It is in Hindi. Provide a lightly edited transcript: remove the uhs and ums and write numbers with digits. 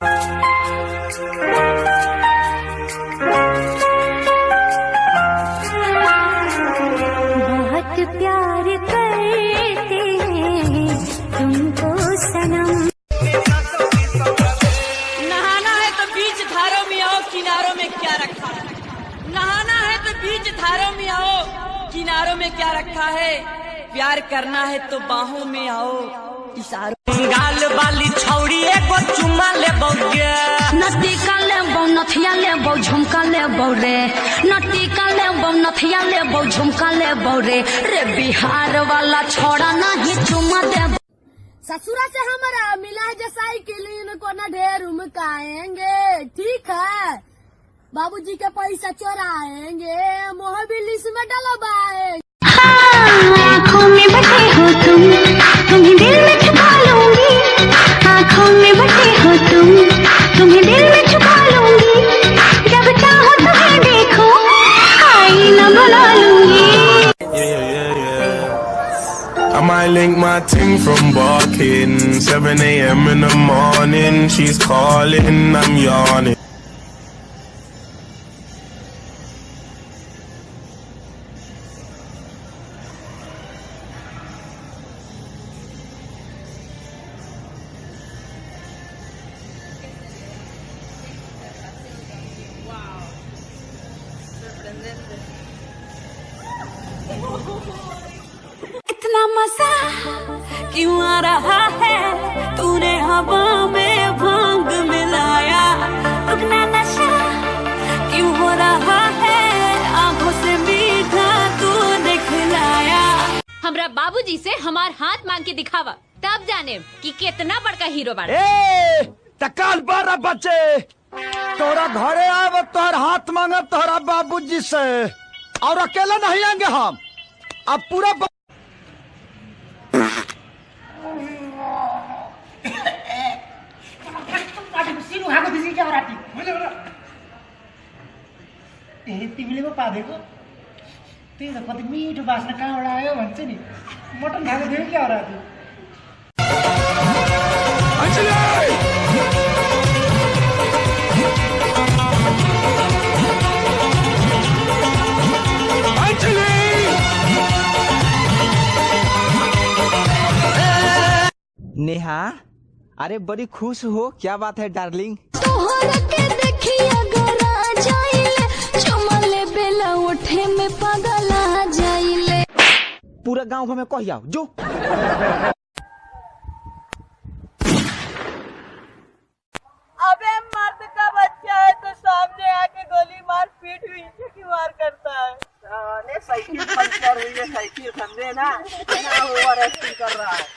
बहुत प्यार करते हैं तुमको सनम। नहाना है तो बीच धारों में आओ, किनारों में क्या रखा है। नहाना है तो बीच धारों में आओ, किनारों में क्या रखा है। प्यार करना है तो बाहों में आओ, इशारों। गाल वाली छौड़ी एगो चुम्मा ले बौगे, नटिका लेबौ नथिया लेबौ झुमका लेबौ रे, नटिका लेबौ नथिया लेबौ झुमका लेबौ रे, रे बिहार वाला छोड़ा नहीं चुम्मा देबौ। ससुरा से हमारा मिला है जो साइकिल, इनको न ढेर उमकाएंगे, ठीक है। बाबूजी के पैसा चोराएंगे, मोह भी लिस्ट में डलवाएंगे। आँखों में बसे हो तुम, तुम्हें दिल में छुपा लूंगी। आँखों में बसे हो तुम, तुम्हें दिल में छुपा लूंगी। जब चाहो तुम्हें देखो, आईना बना लूंगी। I might link my ting from barking 7 a.m. in the morning. She's calling, I'm yawning. इतना मजा क्यों आ रहा है, तूने हवा में भांग मिलाया। रुकना नशा क्यों हो रहा है, आंखों से मीठा तूने खिलाया। हमरा बाबूजी से हमार हाथ मांग के दिखावा, तब जाने कि कितना बड़का हीरो बन। तकाल बारा बच्चे तोरा घरे आव, तोहर हाथ मांगब तोहरा बाबूजी से, और अकेला नहीं आएंगे हम। अब पूरा तिमीले पो पादेको त्यही त कति मिठो बास्ना कहाँबाट आयो भन्छ नि। मटन खाएको थियो क्या हो राति। नेहा, अरे बड़ी खुश हो, क्या बात है डार्लिंग? तोहरा के देखी अगर आ जाइले, चुमले बेला उठे में पागल आ जाइले। पूरा गांव में कह आओ जो। अबे मर्द का बच्चा है तो सामने आके गोली मार पीट पीछे की मार करता है। साइकिल पंचर हुई है, साइकिल समझे ना, ओवर एक्टिंग कर रहा है।